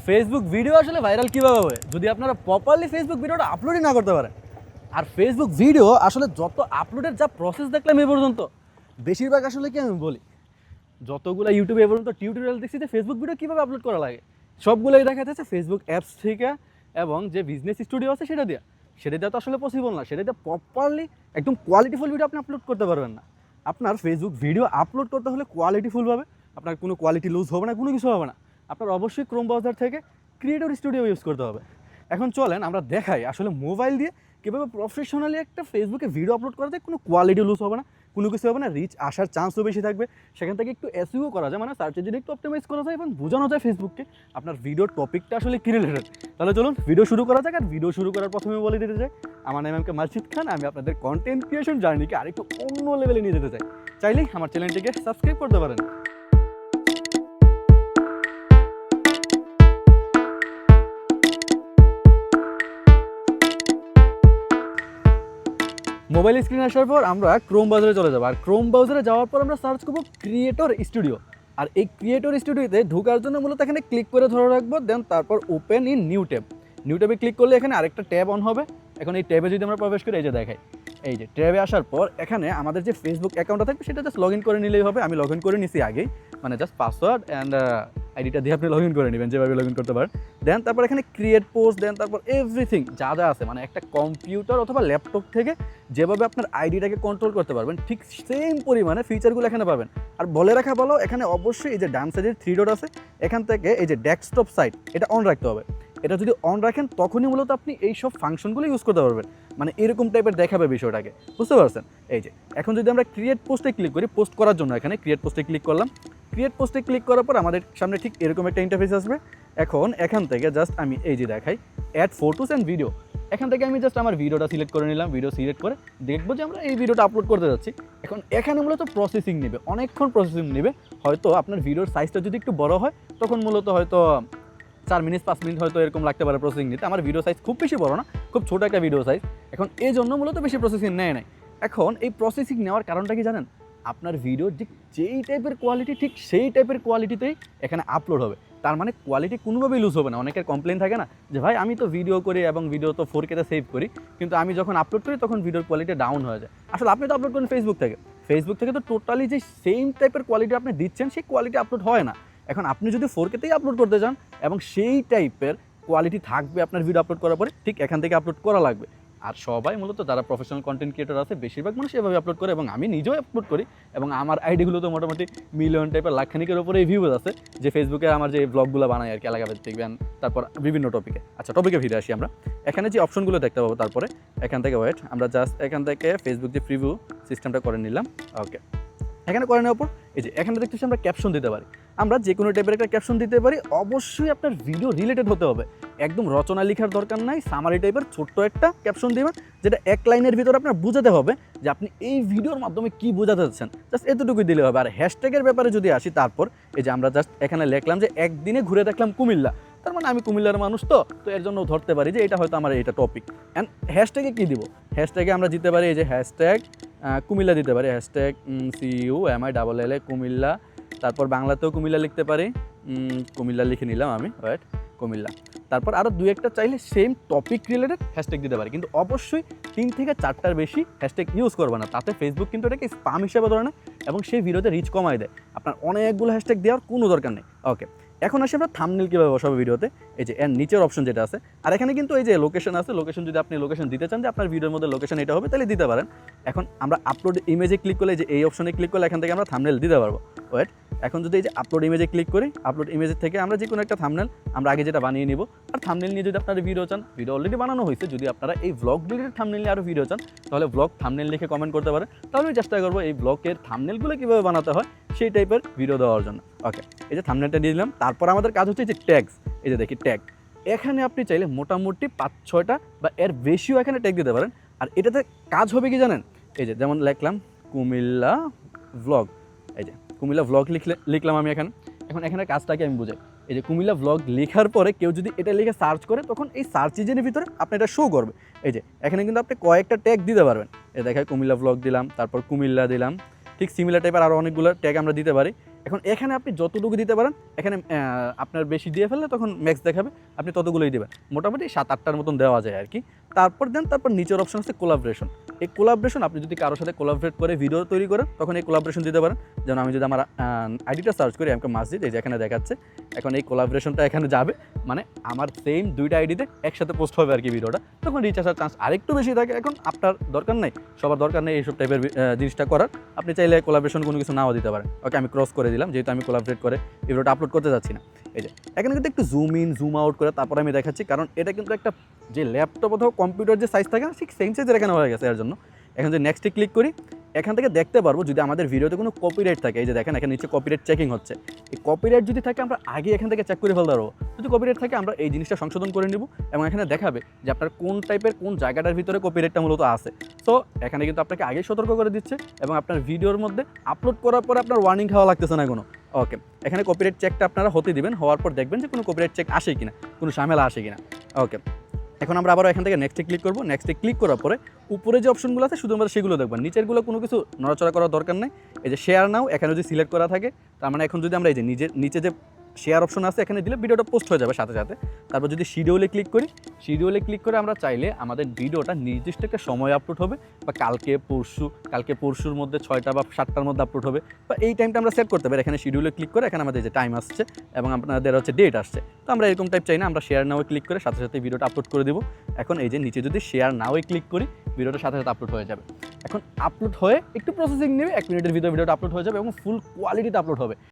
Facebook video আসলে viral কীভাবে হবে যদি আপনারা প্রপারলি ফেসবুক ভিডিওটা আপলোডই না করতে পারেন। আর ফেসবুক ভিডিও আসলে যত আপলোডের যা প্রসেস দেখলাম এ পর্যন্ত, বেশিরভাগ আসলে কি আমি বলি, যতগুলো ইউটিউবে এ পর্যন্ত টিউটোরিয়াল দেখছি যে ফেসবুক ভিডিও কীভাবে আপলোড করা লাগে, সবগুলোই দেখা যাচ্ছে ফেসবুক অ্যাপস থেকে এবং যে বিজনেস স্টুডিও আছে সেটা দিয়ে তো আসলে পসিবল না। সেটা দিয়ে প্রপারলি একদম কোয়ালিটিফুল ভিডিও আপনি আপলোড করতে পারবেন না। আপনার ফেসবুক ভিডিও আপলোড করতে হলে কোয়ালিটিফুলভাবে, আপনার কোনো কোয়ালিটি লুজ হবে না, কোনো কিছু হবে না। আপনার অবশ্যই ক্রোম ব্রাউজার থেকে ক্রিয়েটর স্টুডিও ইউজ করতে হবে। এখন চলেন আমরা দেখাই আসলে মোবাইল দিয়ে কীভাবে প্রফেশনালি একটা ফেসবুকে ভিডিও আপলোড করা যায়, কোনো কোয়ালিটি লুজ হবে না, কোনো কিছু হবে না, রিচ আসার চান্সও বেশি থাকবে। সেখান থেকে একটু এসইও করা যায়, মানে সার্চ ইঞ্জিন একটু অপটিমাইজ করা যায় এবং বোঝানো যায় ফেসবুককে আপনার ভিডিওর টপিকটা আসলে কী রিলেটেড। তাহলে চলুন ভিডিও শুরু করা যাক। আর ভিডিও শুরু করার প্রথমে বলে দিতে চাই, আমার নাম এমকে মার্জিদ খান। আমি আপনাদের কন্টেন্ট ক্রিয়েশন জার্নিকে আরেকটু অন্য লেভেলে নিয়ে যেতে চাই। চাইলেই আমার চ্যানেলটিকে সাবস্ক্রাইব করতে পারেন। মোবাইল স্ক্রিনে আসার পর আমরা ক্রোম ব্রাউজারে চলে যাবো। আর ক্রোম ব্রাউজারে যাওয়ার পর আমরা সার্চ করবো ক্রিয়েটর স্টুডিও। আর এই ক্রিয়েটর স্টুডিওতে ঢোকার জন্য মূলত এখানে ক্লিক করে ধরে রাখবো, দেন তারপর open in new tab. New ট্যাবে ক্লিক করলে এখানে আরেকটা ট্যাব অন হবে। এখন এই ট্যাবে যদি আমরা প্রবেশ করি, এই যে দেখাই, এই যে ট্যাবে আসার পর এখানে আমাদের যে ফেসবুক অ্যাকাউন্টটা থাকবে সেটা জাস্ট লগ ইন করে নিলেই হবে। আমি লগ ইন করে নিছি আগেই, মানে জাস্ট পাসওয়ার্ড অ্যান্ড আইডিটা দিয়ে আপনি লগ ইন করে নেবেন, যেভাবে লগ ইন করতে পারেন। দেন তারপর এখানে ক্রিয়েট পোস্ট, দেন তারপর এভরিথিং যা যা আছে, মানে একটা কম্পিউটার অথবা ল্যাপটপ থেকে যেভাবে আপনার আইডিটাকে কন্ট্রোল করতে পারবেন ঠিক সেম পরিমাণে ফিচারগুলো এখানে পাবেন। আর বলে রাখা ভালো, এখানে অবশ্যই এই যে ডান সাইডের 3 ডট আছে, এখান থেকে এই যে ডেস্কটপ সাইট এটা অন রাখতে হবে। এটা যদি অন রাখেন তখনই মূলত আপনি এই সব ফাংশনগুলো ইউজ করতে পারবেন, মানে এরকম টাইপের দেখাবে বিষয়টাকে, বুঝতে পারছেন? এই যে এখন যদি আমরা ক্রিয়েট পোস্টে ক্লিক করি, পোস্ট করার জন্য এখানে ক্রিয়েট পোস্টে ক্লিক করলাম। ক্রিয়েট পোস্টে ক্লিক করার পর আমাদের সামনে ঠিক এরকম একটা ইন্টারফেস আসবে। এখন এখান থেকে জাস্ট আমি এই যে দেখাই অ্যাড ফটোস অ্যান্ড ভিডিও, এখান থেকে আমি জাস্ট আমার ভিডিওটা সিলেক্ট করে নিলাম। ভিডিও সিলেক্ট করে দেখবো যে আমরা এই ভিডিওটা আপলোড করতে যাচ্ছি। এখন এখানে মূলত প্রসেসিং নেবে, অনেকক্ষণ প্রসেসিং নেবে। হয়তো আপনার ভিডিওর সাইজটা যদি একটু বড় হয় তখন মূলত হয়তো 4 মিনিট 5 মিনিট হয়তো এরকম লাগতে পারে প্রসেসিং নিতে। আমার ভিডিও সাইজ খুব বেশি বড় না, খুব ছোটো একটা ভিডিও সাইজ। এখন এই জন্য মূলত বেশি প্রসেসিং নেয় নাই। এখন এই প্রসেসিং নেওয়ার কারণটা কি জানেন? আপনার ভিডিও ঠিক যেই টাইপের কোয়ালিটি ঠিক সেই টাইপের কোয়ালিটিতেই এখানে আপলোড হবে। তার মানে কোয়ালিটি কোনোভাবেই লুজ হবে না। অনেকের কমপ্লেন থাকে না যে ভাই আমি তো ভিডিও করি এবং ভিডিও তো 4K-তে সেভ করি, কিন্তু আমি যখন আপলোড করি তখন ভিডিওর কোয়ালিটি ডাউন হয়ে যায়। আসলে আপনি তো আপলোড করেন ফেসবুক থেকে তো টোটালি যে সেম টাইপের কোয়ালিটি আপনি দিচ্ছেন সেই কোয়ালিটি আপলোড হয় না। এখন আপনি যদি 4K-তেই আপলোড করতে চান এবং সেই টাইপের কোয়ালিটি থাকবে আপনার ভিডিও আপলোড করার পরে, ঠিক এখান থেকে আপলোড করা লাগবে। আর সবাই মূলত যারা প্রফেশনাল কন্টেন্ট ক্রিয়েটর আছে বেশিরভাগ মানুষ এভাবে আপলোড করে, এবং আমি নিজেও আপলোড করি। এবং আমার আইডিগুলো তো মোটামুটি মিলিয়ন টাইপের লাখখানিকের উপরে ভিউজ আছে, যে ফেসবুকে আমার যে ব্লগগুলো বানাই আর কি, এলাকাভিত্তিক ব্যান, তারপর বিভিন্ন টপিকে। আচ্ছা, টপিকে ফিরে আসি আমরা। এখানে যে অপশনগুলো দেখতে পাবো, তারপরে এখান থেকে ওয়েট, আমরা জাস্ট এখান থেকে ফেসবুক যে প্রিভিউ সিস্টেমটা করে নিলাম। ওকে, এখানে করে নেওয়ার পর এই যে এখানে দেখতেছি আমরা ক্যাপশন দিতে পারি। আমরা যে কোনো টাইপের একটা ক্যাপশন দিতে পারি। অবশ্যই আপনার ভিডিও রিলেটেড হতে হবে, একদম রচনা লেখার দরকার নাই। সামারি টাইপের ছোট্ট একটা ক্যাপশন দিবেন, যেটা এক লাইনের ভিতরে আপনার বোঝাতে হবে যে আপনি এই ভিডিওর মাধ্যমে কী বোঝাতে চাচ্ছেন, জাস্ট এতটুকুই দিলে হবে। আর হ্যাশট্যাগের ব্যাপারে যদি আসি, তারপর এই যে আমরা জাস্ট এখানে লিখলাম যে একদিনে ঘুরে দেখলাম কুমিল্লা, তার মানে আমি কুমিল্লার মানুষ, তো এর জন্য ধরতে পারি যে এটা হয়তো আমার এটা টপিক। অ্যান্ড হ্যাশট্যাগে কী দিব? হ্যাশট্যাগে আমরা দিতে পারি এই যে হ্যাশট্যাগ কুমিল্লা দিতে পারি, হ্যাশট্যাগ CUMILLA কুমিল্লা। তারপর বাংলাতেও কুমিল্লা লিখতে পারি, কুমিল্লা লিখে নিলাম আমি, ওয়েট, কুমিল্লা। তারপর আরও 2-1টা চাইলে সেম টপিক রিলেটেড হ্যাশট্যাগ দিতে পারি, কিন্তু অবশ্যই 3 থেকে 4টার বেশি হ্যাশট্যাগ ইউজ করবে না। তাতে ফেসবুক কিন্তু এটাকে স্পাম হিসেবে ধরে না এবং সেই ভিডিওতে রিচ কমায় দেয়। আপনার অনেকগুলো হ্যাশট্যাগ দেওয়ার কোনো দরকার নেই। ওকে, এখন আসি আমরা থাম্বনেল কীভাবে বসাবো ভিডিওতে। এই যে এর নিচের অপশন যেটা আছে, আর এখানে কিন্তু এই যে লোকেশন আছে, লোকেশন যদি আপনি লোকেশন দিতে চান যে আপনার ভিডিওর মধ্যে লোকেশন এটা হবে, তাহলে দিতে পারেন। এখন আমরা আপলোড ইমেজে ক্লিক করলে, যে এই অপশনে ক্লিক করলে এখান থেকে আমরা থাম্বনেল দিতে পারবো। ওয়েট, এখন যদি এই যে আপলোড ইমেজে ক্লিক করি, আপলোড ইমেজের থেকে আমরা যে কোনো একটা থাম্বনেল আমরা আগে যেটা বানিয়ে নিব। আর থাম্বনেল নিয়ে যদি আপনারা ভিডিও চান, ভিডিও অলরেডি বানানো হয়েছে, যদি আপনারা এই ব্লগ রিলেটেড থাম্বনেল নিয়ে আরও ভিডিও চান, তাহলে ব্লগ থাম্বনেল লিখে কমেন্ট করতে পারেন। তাহলে আমি চেষ্টা করবো এই ব্লগের থাম্বনেলগুলো কীভাবে বানাতে হয় সেই টাইপের ভিডিও দেওয়ার জন্য। ওকে, এই যে থাম্বনেলটা দিয়ে দিলাম। তারপর আমাদের কাজ হচ্ছে যে ট্যাগস। এই যে দেখি ট্যাগ, এখানে আপনি চাইলে মোটামুটি 5-6টা বা এর বেশিও এখানে ট্যাগ দিতে পারেন। আর এটাতে কাজ হবে কি জানেন? এই যে যেমন লিখলাম কুমিল্লা ভ্লগ, এই যে কুমিল্লা ভ্লগ লিখলাম আমি এখানে। এখন এখানে কাজটাকে আমি বুঝাই। এই যে কুমিল্লা ভ্লগ লেখার পরে কেউ যদি এটা লিখে সার্চ করে, তখন এই সার্চ ইঞ্জিনের ভিতরে আপনি এটা শো করবে। এই যে এখানে কিন্তু আপনি কয়েকটা ট্যাগ দিতে পারবেন। এই দেখায় কুমিল্লা ভ্লগ দিলাম, তারপর কুমিল্লা দিলাম, ঠিক সিমিলার টাইপের আরও অনেকগুলো ট্যাগ আমরা দিতে পারি। এখন এখানে আপনি যতটুকু দিতে পারেন, এখানে আপনার বেশি দিয়ে ফেললে তখন ম্যাক্স দেখাবে, আপনি ততগুলোই দেবেন। মোটামুটি 7-8টার মতন দেওয়া যায় আর কি। তারপর নিচের অপশন আছে কোলাবরেশন। এই কোলাবরেশন আপনি যদি কারোর সাথে কোলাবরেট করে ভিডিও তৈরি করেন তখন এই কোলাবরেশন দিতে পারেন। যেমন আমি যদি আমার আইডিটা সার্চ করি এমকে মাসজিদ, এই যে এখানে দেখাচ্ছে, এখন এই কোলাবরেশনটা এখানে যাবে, মানে আমার সেম দুইটা আইডিতে একসাথে পোস্ট হবে আর কি ভিডিওটা, তখন রিচ আসার চান্স আরেকটু বেশি থাকে। এখন আপনার দরকার নেই, সবার দরকার নেই এইসব টাইপের জিনিসটা করার, আপনি চাইলে কোলাবরেশন কোনো কিছু নাও দিতে পারেন। ওকে, আমি ক্রস করে দিলাম যেহেতু আমি কোলাবরেট করে ভিডিওটা আপলোড করতে যাচ্ছি না। এই যে এখানে কিন্তু একটু জুম ইন জুম আউট করে তারপর আমি দেখাচ্ছি, কারণ এটা কিন্তু একটা যে ল্যাপটপ অথবা কম্পিউটার যে সাইজ থাকে না, ঠিক সেম সাইজের এখানে হয়ে গেছে। এর জন্য এখন যদি নেক্সটে ক্লিক করি, এখান থেকে দেখতে পারবো যদি আমাদের ভিডিওতে কোনো কপিরাইট থাকে। এই যে দেখেন এখানে নিচে কপিরাইট চেকিং হচ্ছে, এই কপিরাইট যদি থাকে আমরা আগে এখান থেকে চেক করে ফেলতে পারবো। যদি কপিরাইট থাকে আমরা এই জিনিসটা সংশোধন করে নেব, এবং এখানে দেখাবে যে আপনার কোন টাইপের কোন জায়গাটার ভিতরে কপিরাইটটা মূলত আছে। তো এখানে কিন্তু আপনাকে আগেই সতর্ক করে দিচ্ছে, এবং আপনার ভিডিওর মধ্যে আপলোড করার পরে আপনার ওয়ার্নিং খাওয়া লাগতেছে না কোনো। ওকে, এখানে কপিরাইট চেকটা আপনারা হতে দিবেন, হওয়ার পর দেখবেন যে কোনো কপিরাইট চেক আসে কিনা, কোনো ঝামেলা আসে কিনা। ওকে, এখন আমরা আবার এখান থেকে নেক্সটে ক্লিক করবো। নেক্সটে ক্লিক করার পরে উপরে যে অপশনগুলো আছে শুধু আমরা সেগুলো দেখবেন, নিচেরগুলো কোনো কিছু নড়াচড়া করার দরকার নেই। এই যে শেয়ার নাও এখানে যদি সিলেক্ট করা থাকে, তার মানে এখন যদি আমরা এই যে নিচে যে শেয়ার অপশন আছে এখানে দিলে ভিডিওটা পোস্ট হয়ে যাবে সাথে সাথে। তারপর যদি শিডিউলে ক্লিক করি, শিডিউলে ক্লিক করে আমরা চাইলে আমাদের ভিডিওটা নির্দিষ্ট একটা সময় আপলোড হবে, বা কালকে পরশুর মধ্যে 6টা বা 7টার মধ্যে আপলোড হবে, বা এই টাইমটা আমরা সেট করতে পারি। এখানে শিডিউলে ক্লিক করে এখানে আমাদের যে টাইম আসছে এবং আপনাদের হচ্ছে ডেট আসছে, তো আমরা এরকম টাইপ চাই না, আমরা শেয়ার নাও ক্লিক করে সাথে সাথে ভিডিওটা আপলোড করে দিব। এখন এই যে নিচে যদি শেয়ার নাও ক্লিক করি, ভিডিওটা সাথে সাথে আপলোড হয়ে যাবে। এখন আপলোড হয়ে একটু প্রসেসিং নেবে, 1 মিনিটের ভিতরে ভিডিওটা আপলোড হয়ে যাবে এবং ফুল কোয়ালিটিতে আপলোড হবে।